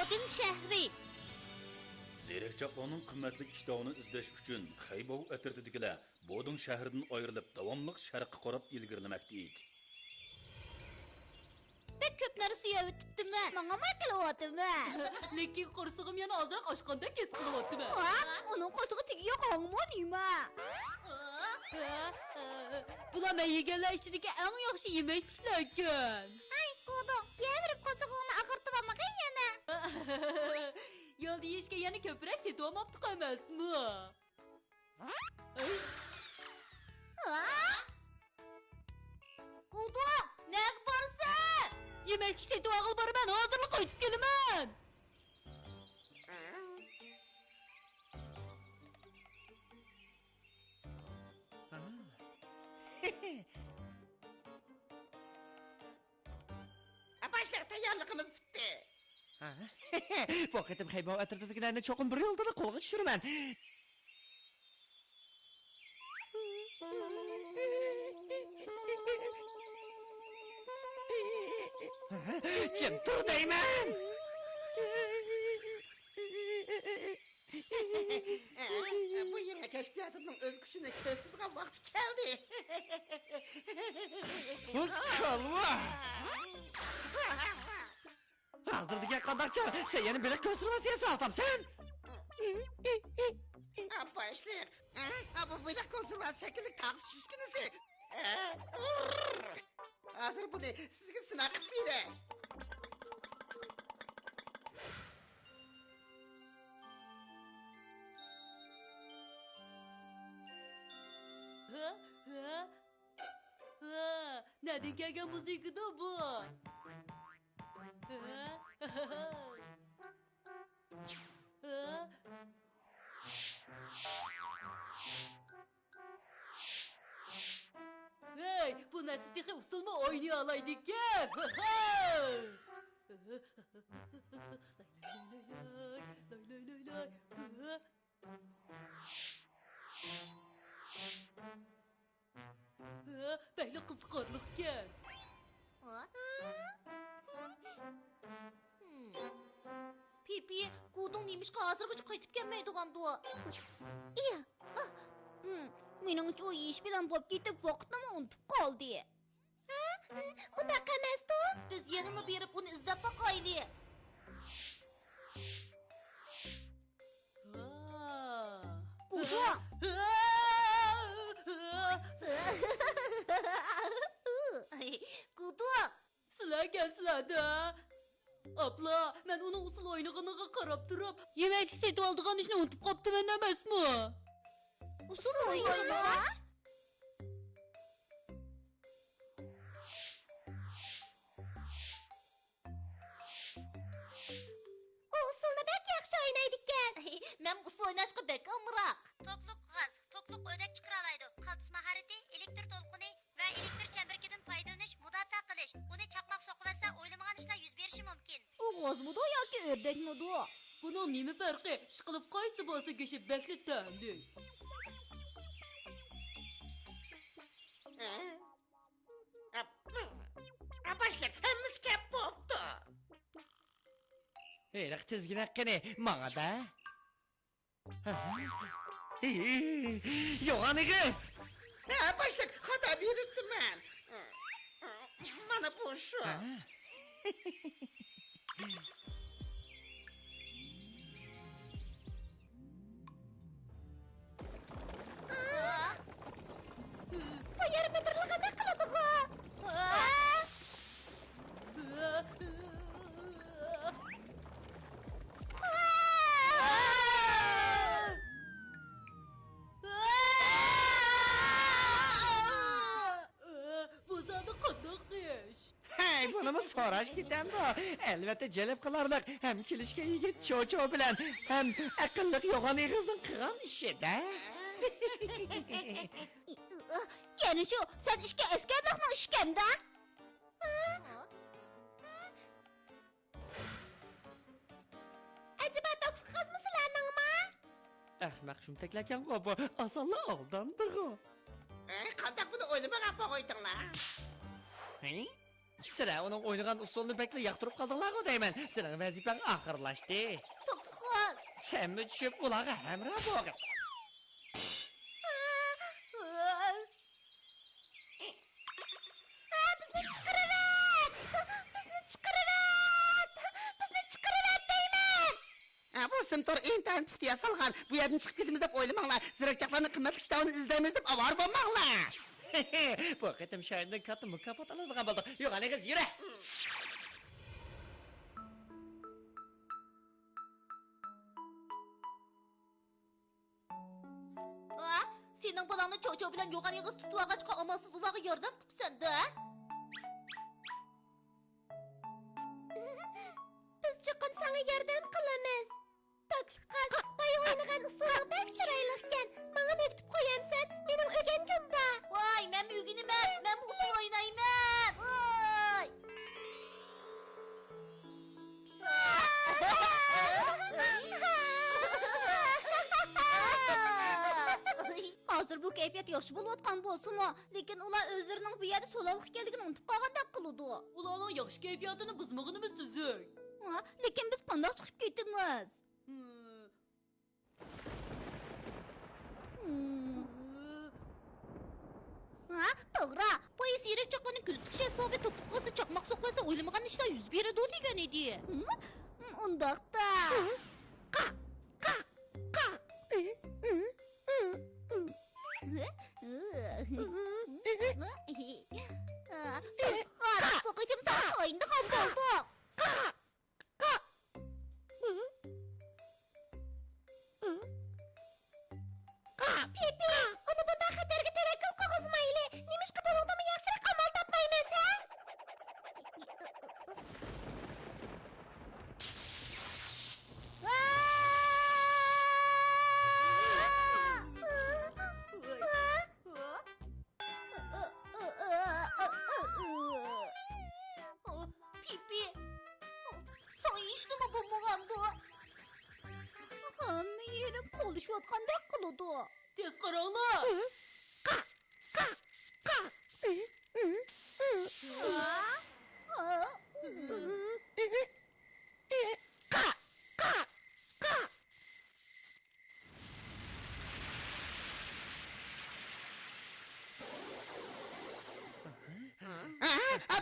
Boding shahri. Zerekçaqlarning qimmatli kitobini izlash uchun Xaybov atritidagilar Boding shahridan ayrilib davomli sharqqa qarab ilgirlamoqda edi. Pek ko'p narsa yeyotibdim. Menga qilyaptimi? Lekin qo'rsig'im yana ozroq oshqanda kes qilyaptimi? Uning qo'rsig'i tegiga qolmi nima? Bular men yeganlar ichidagi eng yaxshi yemeklar ekan. Ay, Kodong, yevrib qo'rsig'ingni ag'irtibamag'in yana. Yo'lda yeyishga yana ko'proq setolmabdi emasmi? Kodong, nega borsan? Yemek setib olib boraman, hozirlik qaytib kelaman. Başlar tayyorligimiz bitdi. Bu qatim Xaybov atritidagilarni cho'qin bir yo'lda qo'lga tushiraman. Jim tur deyman. Bu yangi kashfiyotimning o'z kuchini ko'rsatadigan vaqti keldi. Kalva. Hozirga qadarcha sen yana bir ko'rsatmasiga saltamsan. Başlar. Bu böyle konservasyon şekilde tartış üstünüzü. Hazır bunu sizge sınav etmeyre. Nereden gelgen müzik da bu? Hey, bu narsa tehi usulma oynuyor alaydık ya. Böyle kızgınlık gel. Pipi, Kodong nemişqa hozirgacha qaytib kelmaydigan-du. Iya. Meningcha u ish bilan bo'lib ketib vaqtni unutib qoldi. Unaqa emas-ku. Biz yana berib uni izlab boqaylik. Kodong. Kodong. Sizlar da. Abla, ben onun usul oynag'iniga qarab turib, yemek setib oldigan ishni unutib qoptiman emasmi? Usul o'yini? O usulni bek yaxshi o'ynaydi ekan. Men usul o'ynashga bek amroq. Tokluk gaz, tokluk o'dak chiqara oladi. Qaltis maharati, elektr to'lqini va elektr chambarkidan foydalanish, mudofaa qilish. Uni chaqmoq soqilsa, o'ylamagan ishlar yuz berishi mumkin. U g'ozmidi yoki o'rdakmidi? Bunun nima farqi? Ishqilib qaysi bo'lsa go'shi bakli ta'mli. Başlar hemmimiz kep bo'ldi. Eriq tizgina qani, menga da. Yo'g'anigiz. Başlar xato beribdim men. Mana bu shu. Bu yerda birlig'ini qiladi-ku. Bu zada qandoq ish? Hey, bunimi so'rash ketamdi. Albatta jalb qilarlik. Ham kelishga yigit cho'cho bilan, ham aqlli yo'g'on egizning qilgan ishi-da. Yani şu, sen işke eskerlikni ishkanda? Acaba topfiqimiz sizlarningmi? Ahmaq shumtaklagan bu asonla oldandir. Qanday buni o'ylamagan qo'ydinglar? Hey? Sizlar uning o'ynagan usulini bekli yoqtirib qoldinglar-ku deyman. Sening vazifang oxirlashdi. To'xtaxon. Senmi tushib ularga hamroh bo'lgin. Bu simtor intan puxtiya salgan. Bu yerdan chiqib ketimiz deb o'ylamanglar. Zirakchaqlarning qimmatli kitobini izlaymiz deb avar bo'lmanglar. Bu qatim shayindan katta mukofot oladigan bo'ldik. Yo'q, aniqiz yura. Sening balangni cho'chov bilan yo'g'on yig'iz tutib olg'achqa amalsiz ularga yordam qilibsan-da. Biz chiqib sana yordam qilamiz. To'xtaxon, qo'y o'ynagan usuling bek chiroylikan. Menga bekitib qo'yamsan. Mening o'rgankim bor. Voy, men o'rganaman. Men usul o'ynayman. Voy. Hozir bu kayfiyat yaxshi bo'layotgan bo'lsa-mu, lekin ular o'zlarining bu yerda so'laliq ekanligini unutib qolgandek qiladi. Ularning yaxshi kayfiyatini buzmaganimiz tuzuk. Lekin biz qanday chiqib ketamiz? To'g'ri, poyez yirik-choqlarni kuzatish hisobi to'qqiqo'si chaqmoq so'qmasa o'ylamagan ishlar yuz beradi degan edi. Undaqda. Poqatim sana o'yindigan bo'ldi. Pipi, uni bunday xatarga tavakkul qilg'izmayli. Nimishqa bo'luvdimi yaxshiroq amal topmaymiz, ha? Pipi, sana ishdimi bo'lmagan bu? Hamma yeri qo'lishayotgandek qiladi. Tez qaranglar.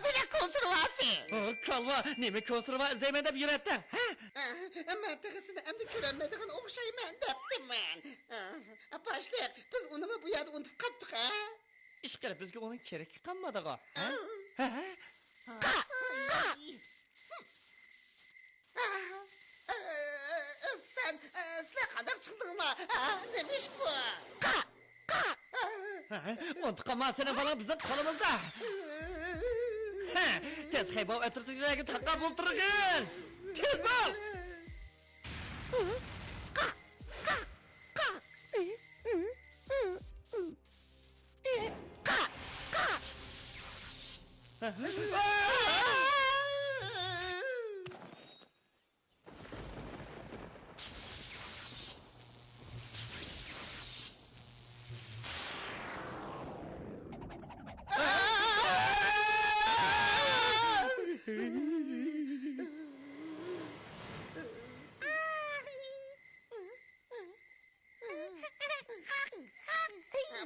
Bu ne konservasi? Kalva, nima konserva izlayman deb yuratding? Men tegisini endi ko'rolmaydigan o'xshayman debdiman. Başliq, biz uni bu yerda unutib qoldik, ha? Ish qilib bizga uning keragi qolmadi-ku. Sizlar qanday chiqdinglar? Nemish bu? Unutqanman sening bolang bizning qo'limizda. Tez haybov atrofidagi taqab o'ltirgin. Tez bo'l.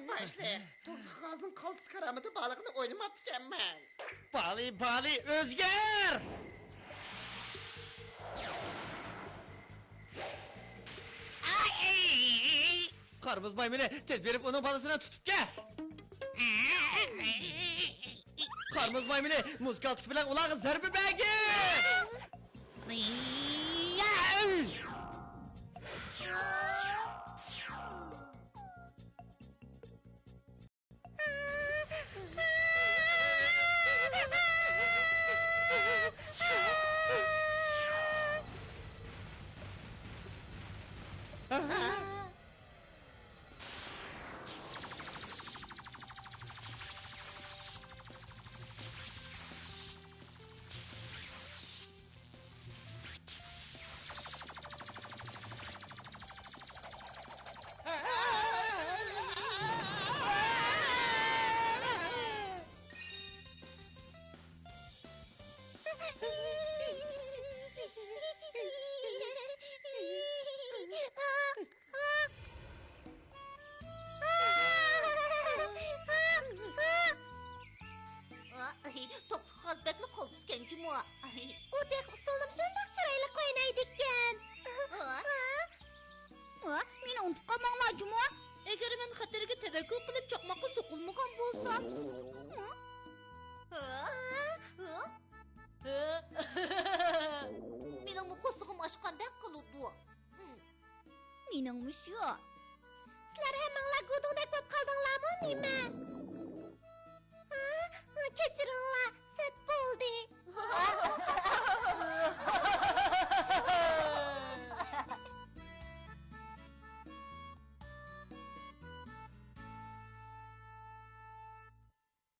Başliq, to'xtaqozning qaltis karamati balig'ini o'ynamoqchiman. Bali, o'zgar! Qarmuz maymuni tez berib uning bolasini tutib kel. Qarmuz maymuni muzkaltik bilan ularga zarba bergin. Toqpiq hazbatli qoltısken cuma. O dek usulum şundaq çıraylı qoynaydı ekan. Meni unutup qalmanglar cuma. Agar men xatarga tavakkul qilib chaqmoqqa so'qilmagan bo'lsam. Mening bu qo'slig'im oshqandek qilibdi. Meningmi shu? Sizlar hammanglar gudug'dek bo'lib qoldinglarmi, nima?